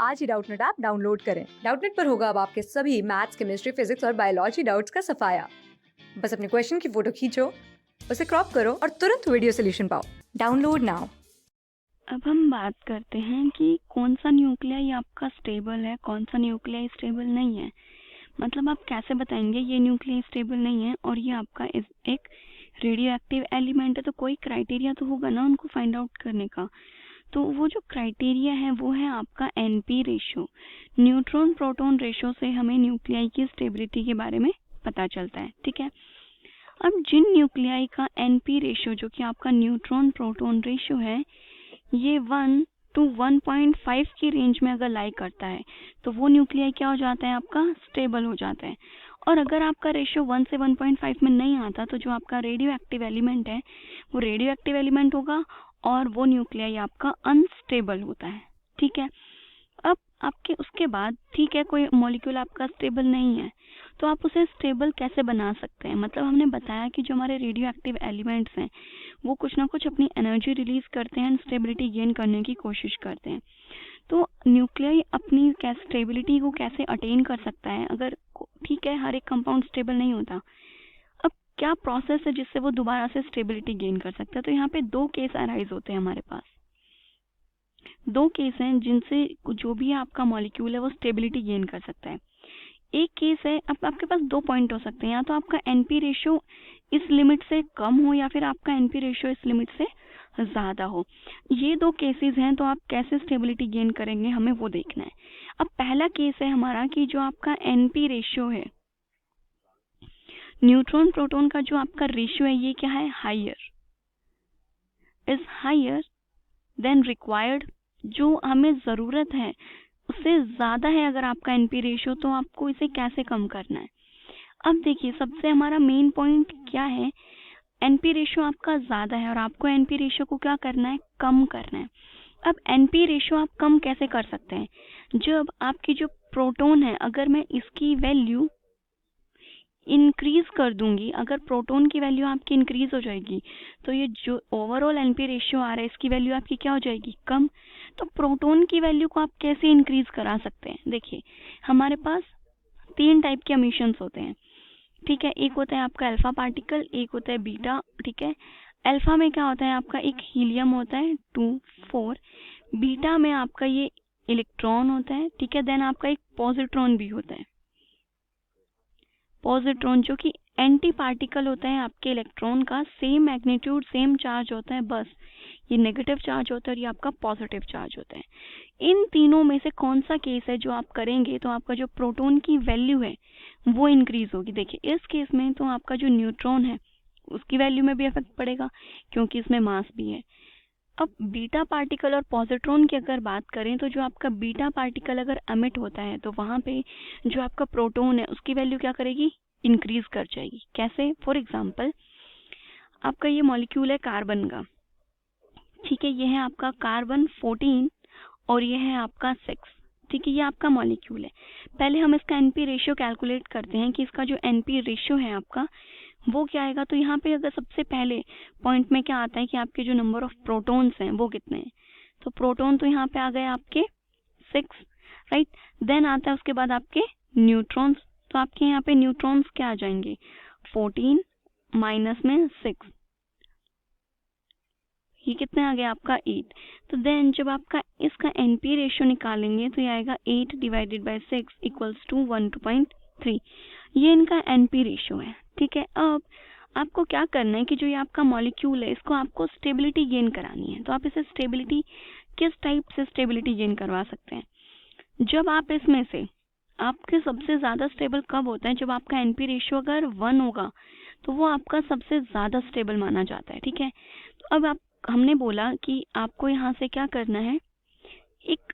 आज ही Doubtnut app download करें। Doubtnut पर होगा अब आपके सभी मैथ्स, केमिस्ट्री, फिजिक्स और बायोलॉजी डाउट्स का सफाया। बस अपने क्वेश्चन की फोटो खींचो, उसे क्रॉप करो और तुरंत वीडियो सोल्यूशन पाओ। Download now. अब हम बात करते हैं कि कौन सा न्यूक्लियाई आपका स्टेबल है, कौन सा न्यूक्लियाई स्टेबल नहीं है। मतलब आप कैसे बताएंगे ये न्यूक्लियाई स्टेबल नहीं है और ये आपका एक रेडियो एक्टिव एलिमेंट है। तो कोई क्राइटेरिया तो होगा ना उनको फाइंड आउट करने का। तो वो जो क्राइटेरिया है वो है आपका NP ratio. Neutron proton ratio से हमें न्यूक्लियाई की स्टेबिलिटी के बारे में पता चलता है। ठीक है, अब जिन न्यूक्लियाई का एनपी रेशियो जो कि आपका न्यूट्रॉन प्रोटॉन रेशियो है ये 1 to 1.5 की रेंज में अगर लाई करता है तो वो न्यूक्लियाई क्या हो जाता है, आपका स्टेबल हो जाता है। और अगर आपका रेशियो 1 से 1.5 में नहीं आता तो जो आपका रेडियो एक्टिव एलिमेंट है वो रेडियो एक्टिव एलिमेंट होगा और वो न्यूक्लियाई आपका अनस्टेबल होता है। ठीक है, अब आपके उसके बाद ठीक है कोई मॉलिक्यूल आपका स्टेबल नहीं है तो आप उसे स्टेबल कैसे बना सकते हैं। मतलब हमने बताया कि जो हमारे रेडियो एक्टिव एलिमेंट्स हैं वो कुछ ना कुछ अपनी एनर्जी रिलीज करते हैं, स्टेबिलिटी गेन करने की कोशिश करते हैं। तो न्यूक्लियाई अपनी स्टेबिलिटी को कैसे अटेन कर सकता है, अगर ठीक है हर एक कंपाउंड स्टेबल नहीं होता, अब क्या प्रोसेस है जिससे वो दोबारा से स्टेबिलिटी गेन कर सकता है। तो यहाँ पे दो केस अराइज होते हैं हमारे पास, दो केस हैं जिनसे जो भी आपका मॉलिक्यूल है वो स्टेबिलिटी गेन कर सकता है। एक केस है, अब आपके पास दो पॉइंट हो सकते हैं, या तो आपका एनपी रेशियो इस लिमिट से कम हो या फिर आपका एनपी रेशियो इस लिमिट से ज़्यादा हो। ये दो केसेस हैं, तो आप कैसे स्टेबिलिटी गेन करेंगे हमें वो देखना है। अब पहला केस है हमारा कि जो आपका एनपी रेशियो है, न्यूट्रॉन प्रोटॉन का जो आपका रेशियो है ये क्या है, higher is higher than required, जो हमें ज़रूरत है उससे ज़्यादा है अगर आपका एनपी रेशियो, तो आपको इसे कैसे कम करना है। अब देखिए सबसे हमारा मेन पॉइंट क्या है, एनपी रेशियो आपका ज़्यादा है और आपको एनपी रेशियो को क्या करना है, कम करना है। अब एनपी रेशियो आप कम कैसे कर सकते हैं, जब आपकी जो प्रोटॉन है अगर मैं इसकी वैल्यू इंक्रीज कर दूंगी, अगर प्रोटॉन की वैल्यू आपकी इंक्रीज हो जाएगी तो ये जो ओवरऑल एनपी रेशियो आ रहा है इसकी वैल्यू आपकी क्या हो जाएगी, कम। तो प्रोटॉन की वैल्यू को आप कैसे इंक्रीज करा सकते हैं, देखिए हमारे पास तीन टाइप के एमिशंस होते हैं। ठीक है, एक होता है आपका अल्फा पार्टिकल, एक होता है बीटा। ठीक है, अल्फा में क्या होता है आपका एक हीलियम होता है 2 4, बीटा में आपका ये इलेक्ट्रॉन होता है। ठीक है, देन आपका एक पॉजिट्रॉन भी होता है, पॉजिट्रॉन जो कि एंटी पार्टिकल होता है आपके इलेक्ट्रॉन का, सेम मैग्नीट्यूड सेम चार्ज होता है, बस ये नेगेटिव चार्ज होता है और ये आपका पॉजिटिव चार्ज होता है। इन तीनों में से कौन सा केस है जो आप करेंगे तो आपका जो प्रोटॉन की वैल्यू है वो इंक्रीज होगी। देखिए इस केस में तो आपका जो न्यूट्रॉन है उसकी वैल्यू में भी इफेक्ट पड़ेगा क्योंकि इसमें मास भी है। अब बीटा पार्टिकल और पॉजिट्रॉन की अगर बात करें तो जो आपका बीटा पार्टिकल अगर एमिट होता है तो वहाँ पे जो आपका प्रोटॉन है उसकी वैल्यू क्या करेगी, इंक्रीज कर जाएगी। कैसे, फॉर एग्जांपल आपका ये मॉलिक्यूल है कार्बन का। ठीक है, ये है आपका कार्बन 14 और ये है आपका 6। ठीक है, ये आपका मॉलिक्यूल है। पहले हम इसका एनपी रेशियो कैलकुलेट करते हैं कि इसका जो एनपी रेशियो है आपका वो क्या आएगा। तो यहाँ पे अगर सबसे पहले पॉइंट में क्या आता है कि आपके जो नंबर ऑफ प्रोटॉन्स हैं वो कितने हैं, तो प्रोटॉन तो यहाँ पे आ गए आपके 6, राइट। देन आता है उसके बाद आपके न्यूट्रॉन्स, तो आपके यहाँ पे न्यूट्रॉन्स क्या आ जाएंगे, 14 माइनस में 6, ये कितने आ गया आपका 8। तो देन जब आपका इसका एनपी रेशियो निकालेंगे तो ये आएगा 8 डिवाइडेड बाय 6 इक्वल्स टू 1.3, ये इनका एनपी रेशियो है। ठीक है, अब आपको क्या करना है कि जो ये आपका मॉलिक्यूल है इसको आपको स्टेबिलिटी गेन करानी है। तो आप इसे स्टेबिलिटी किस टाइप से स्टेबिलिटी गेन करवा सकते हैं, जब आप इसमें से आपके सबसे ज़्यादा स्टेबल कब होता है, जब आपका एनपी रेशियो अगर 1 होगा तो वो आपका सबसे ज़्यादा स्टेबल माना जाता है। ठीक है, तो अब हमने बोला कि आपको यहाँ से क्या करना है, एक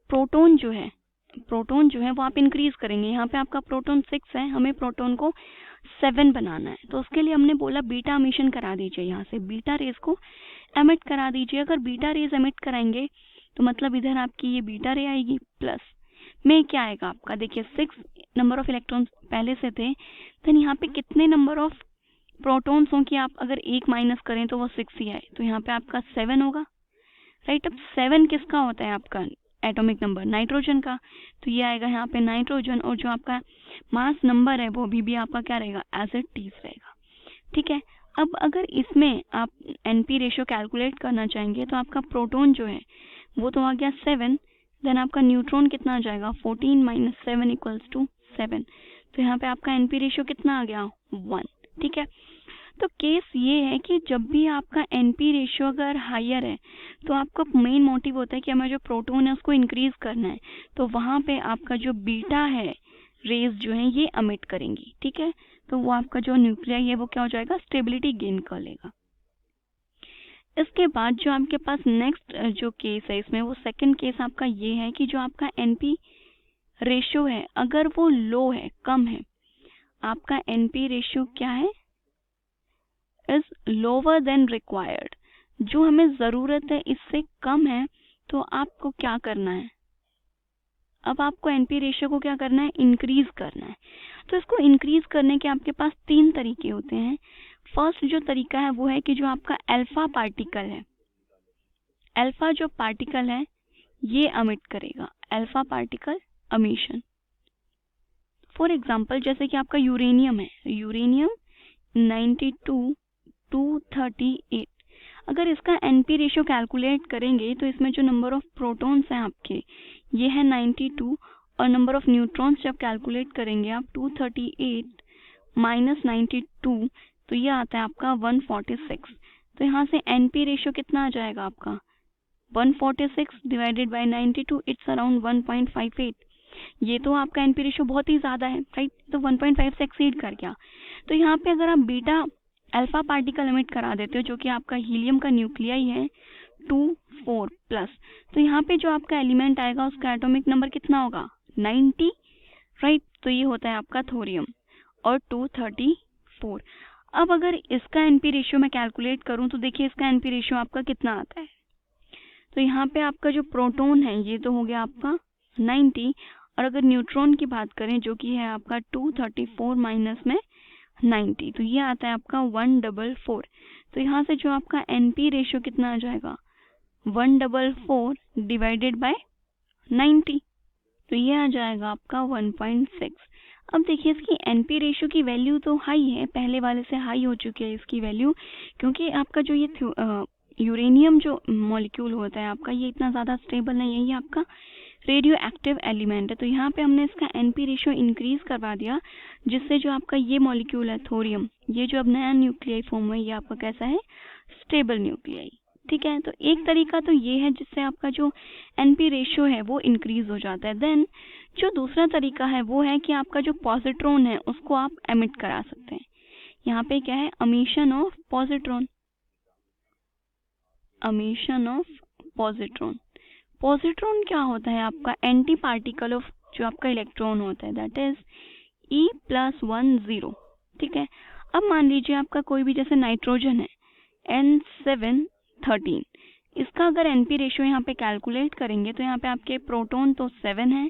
प्रोटॉन जो है वो आप इंक्रीज करेंगे। यहाँ पे आपका प्रोटॉन 6 है, हमें प्रोटॉन को 7 बनाना है। तो उसके लिए हमने बोला बीटा एमिशन करा दीजिए, यहाँ से बीटा रेज को एमिट करा दीजिए। अगर बीटा रेज एमिट कराएंगे तो मतलब इधर आपकी ये बीटा रे आएगी, प्लस में क्या आएगा आपका, देखिए 6 नंबर ऑफ इलेक्ट्रॉन्स पहले से थे, देन यहाँ पे कितने नंबर ऑफ प्रोटॉन्स हों कि आप अगर 1 माइनस करें तो वो 6 ही आए, तो यहाँ पे आपका 7 होगा, राइट। अब 7 किसका होता है आपका एटॉमिक नंबर नाइट्रोजन का, तो ये आएगा यहाँ पे नाइट्रोजन, और जो आपका मास नंबर है वो भी आपका क्या रहेगा, एज इट इज रहेगा। ठीक है, अब अगर इसमें आप एनपी रेशियो कैलकुलेट करना चाहेंगे तो आपका प्रोटॉन जो है वो तो आ गया 7, देन आपका न्यूट्रॉन कितना आ जाएगा 14 माइनस 7 इक्वल्स टू 7, तो यहाँ पे आपका एनपी रेशियो कितना आ गया 1। ठीक है, तो केस ये है कि जब भी आपका एनपी रेशियो अगर हायर है तो आपका मेन मोटिव होता है कि हमारा जो प्रोटॉन है उसको इंक्रीज करना है, तो वहाँ पे आपका जो बीटा है रेज जो है ये अमिट करेंगी। ठीक है, तो वो आपका जो न्यूक्लियाई है वो क्या हो जाएगा, स्टेबिलिटी गेन कर लेगा। इसके बाद जो आपके पास नेक्स्ट जो केस है इसमें, वो सेकंड केस आपका ये है कि जो आपका एनपी रेशियो है अगर वो लो है, कम है, आपका एनपी रेशियो क्या है, इज लोअर देन रिक्वायर्ड, जो हमें जरूरत है इससे कम है, तो आपको क्या करना है, अब आपको एनपी रेशियो को क्या करना है, इंक्रीज करना है। तो इसको इंक्रीज करने के आपके पास 3 तरीके होते हैं। फर्स्ट जो तरीका है वो है कि जो आपका अल्फा पार्टिकल है, अल्फा जो पार्टिकल है ये अमिट करेगा, alpha particle emission. For example जैसे कि आपका यूरेनियम है, यूरेनियम 92 238, अगर इसका एनपी रेशियो कैलकुलेट करेंगे तो इसमें जो नंबर ऑफ प्रोटॉन्स हैं आपके ये है 92, और नंबर ऑफ न्यूट्रॉन्स जब कैलकुलेट करेंगे आप 238 माइनस 92, तो ये आता है आपका 146। तो यहाँ से एनपी रेशियो कितना आ जाएगा आपका 146 डिवाइडेड बाय 92, इट्स अराउंड 1.58। ये तो आपका एनपी रेशियो बहुत ही ज्यादा है, राइट, तो 1.5 से एक्सीड कर गया। तो यहाँ पे अगर आप बीटा अल्फा पार्टिकल एमिट करा देते हो जो कि आपका हीलियम का न्यूक्लियाई है 2 4+, तो यहाँ पे जो आपका एलिमेंट आएगा उसका एटॉमिक नंबर कितना होगा 90, राइट, तो ये होता है आपका थोरियम और 234। अब अगर इसका एनपी रेशियो मैं कैलकुलेट करूं तो देखिए इसका एनपी रेशियो आपका कितना आता है, तो यहाँ पे आपका जो प्रोटॉन है ये तो हो गया आपका 90, और अगर न्यूट्रॉन की बात करें जो कि है आपका 234 माइनस में 90, तो ये आता है आपका 144। तो यहाँ से जो आपका एनपी रेशियो कितना आ जाएगा 144 डिवाइडेड बाय 90, तो ये आ जाएगा आपका 1.6। अब देखिए इसकी एनपी रेशियो की वैल्यू तो हाई है, पहले वाले से हाई हो चुकी है इसकी वैल्यू, क्योंकि आपका जो ये यूरेनियम जो मॉलिक्यूल होता है आपका ये इतना ज़्यादा स्टेबल नहीं है, ये आपका रेडियो एक्टिव एलिमेंट है। तो यहाँ पे हमने इसका एनपी रेशियो इंक्रीज करवा दिया, जिससे जो आपका ये मॉलिक्यूल है थोरियम, ये जो अब नया न्यूक्लियाई फॉर्म हुआ है ये आपका कैसा है, स्टेबल न्यूक्लियाई। ठीक है, तो एक तरीका तो ये है जिससे आपका जो एनपी रेशियो है वो इंक्रीज हो जाता है। देन जो दूसरा तरीका है वो है कि आपका जो पॉजिट्रॉन है उसको आप एमिट करा सकते हैं। यहाँ पे क्या है, emission of positron, emission of positron. Positron क्या होता है, आपका एंटी पार्टिकल ऑफ जो आपका इलेक्ट्रॉन होता है, दैट इज E+1 0। ठीक है, अब मान लीजिए आपका कोई भी जैसे नाइट्रोजन है N713, इसका अगर एनपी रेशियो यहाँ पे कैलकुलेट करेंगे तो यहाँ पे आपके प्रोटॉन तो 7 है,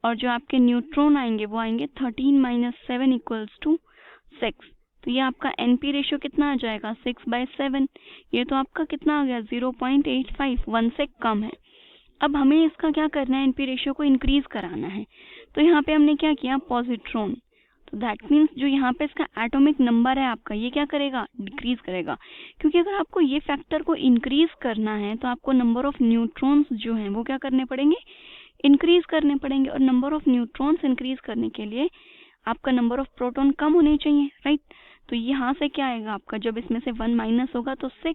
और जो आपके न्यूट्रॉन आएंगे वो आएंगे 13 माइनस 7 इक्वल्स टू 6, तो ये आपका एनपी रेशियो कितना आ जाएगा 6/7, ये तो आपका कितना आ गया 0.85, 1 से कम है। अब हमें इसका क्या करना है, एनपी रेशियो को इंक्रीज कराना है, तो यहाँ पे हमने क्या किया पॉजिट्रॉन, तो दैट मीन्स जो यहाँ पे इसका एटॉमिक नंबर है आपका ये क्या करेगा, डिक्रीज करेगा, क्योंकि अगर आपको ये फैक्टर को इंक्रीज करना है तो आपको नंबर ऑफ न्यूट्रॉन्स जो हैं वो क्या करने पड़ेंगे, इंक्रीज करने पड़ेंगे, और नंबर ऑफ न्यूट्रॉन्स इंक्रीज करने के लिए आपका नंबर ऑफ प्रोटॉन कम होने चाहिए, राइट। तो यहाँ से क्या आएगा आपका, जब इसमें से 1 माइनस होगा तो 6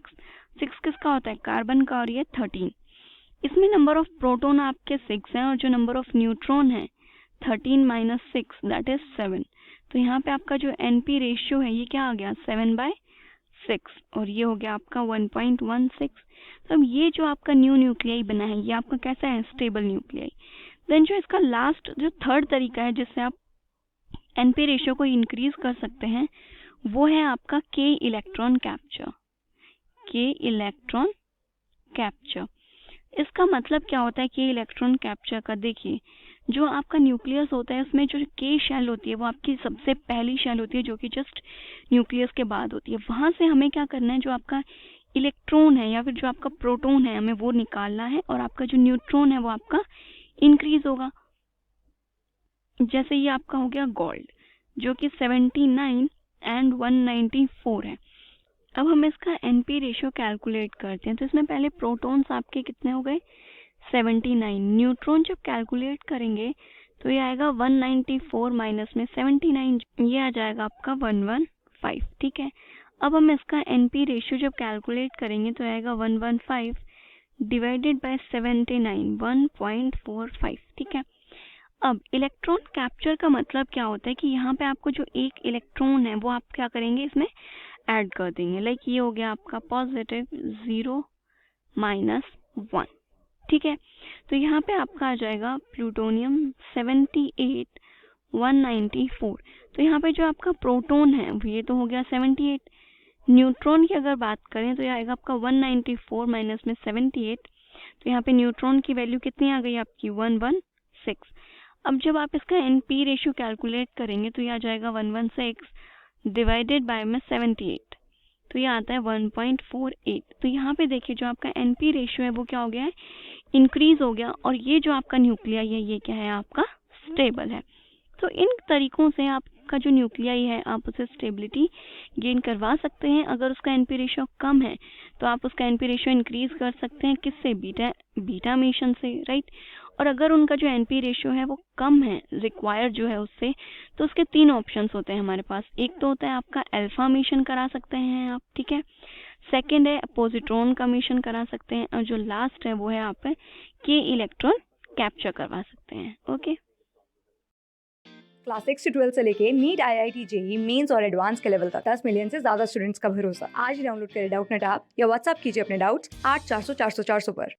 किसका होता है, कार्बन का, और ये 13। इसमें नंबर ऑफ प्रोटॉन आपके 6 हैं, और जो नंबर ऑफ न्यूट्रॉन है 13 माइनस 6 दैट इज 7। तो यहाँ पे आपका जो एनपी रेशियो है ये क्या आ गया 7/6, और ये हो गया आपका 1.16। तो अब ये जो आपका न्यू न्यूक्लियाई बना है ये आपका कैसा है, स्टेबल न्यूक्लियाई। देन जो इसका लास्ट जो थर्ड तरीका है जिससे आप एनपी रेशियो को इंक्रीज कर सकते हैं वो है आपका के इलेक्ट्रॉन कैप्चर, के इलेक्ट्रॉन कैप्चर। इसका मतलब क्या होता है के इलेक्ट्रॉन कैप्चर का, देखिए जो आपका न्यूक्लियस होता है उसमें जो के शेल होती है वो आपकी सबसे पहली शेल होती है जो कि जस्ट न्यूक्लियस के बाद होती है। वहां से हमें क्या करना है, जो आपका इलेक्ट्रॉन है या फिर जो आपका प्रोटॉन है हमें वो निकालना है, और आपका जो न्यूट्रॉन है वो आपका इंक्रीज होगा। जैसे ये आपका हो गया गोल्ड जो कि 79 एंड 194 है। अब हम इसका एनपी रेशियो कैलकुलेट करते हैं। तो इसमें पहले प्रोटॉन्स आपके कितने हो गए 79, न्यूट्रॉन जब कैलकुलेट करेंगे तो ये आएगा 194 माइनस में 79, ये आ जाएगा आपका 115। ठीक है, अब हम इसका एनपी रेशियो जब कैलकुलेट करेंगे तो आएगा 115 डिवाइडेड बाय 79 1.45। ठीक है, अब इलेक्ट्रॉन कैप्चर का मतलब क्या होता है कि यहाँ पे आपको जो एक इलेक्ट्रॉन है वो आप क्या करेंगे इसमें ऐड कर देंगे। लाइक ये हो गया आपका पॉजिटिव 0 माइनस 1। ठीक है, तो यहाँ पे आपका आ जाएगा प्लूटोनियम 78 194। तो यहाँ पे जो आपका प्रोटॉन है ये तो हो गया 78, न्यूट्रॉन की अगर बात करें तो ये आएगा आपका 194 माइनस में 78। तो यहाँ पे न्यूट्रॉन की वैल्यू कितनी आ गई आपकी 116। अब जब आप इसका एनपी रेशियो कैलकुलेट करेंगे तो ये आ जाएगा 116 डिवाइडेड बाय में 78, तो ये आता है 1.48। तो यहाँ पे देखिए जो आपका एनपी रेशियो है वो क्या हो गया है इंक्रीज हो गया, और ये जो आपका न्यूक्लियाई है ये क्या है आपका स्टेबल है। तो इन तरीकों से आपका जो न्यूक्लियाई है आप उसे स्टेबिलिटी गेन करवा सकते हैं। अगर उसका एनपी रेशियो कम है तो आप उसका एनपी रेशियो इंक्रीज कर सकते हैं, किससे बीटा मिशन से, राइट। और अगर उनका जो एनपी रेशियो है वो कम है रिक्वायर्ड जो है उससे, तो उसके 3 ऑप्शंस होते हैं हमारे पास। एक तो होता है आपका अल्फा मिशन करा सकते हैं आप, ठीक है, सेकेंड है पॉजिट्रॉन का मिशन करा सकते हैं, और जो लास्ट है वो है आप के इलेक्ट्रॉन कैप्चर करवा सकते हैं। ओके, क्लास 6 से 12 से लेके नीट, IIT, जेई मेंस और एडवांस के लेवल तक 10 मिलियन से ज्यादा स्टूडेंट्स का भरोसा। आज ही डाउनलोड करें डाउटनेट ऐप या व्हाट्सएप कीजिए अपने डाउट्स 8400 400 400 पर।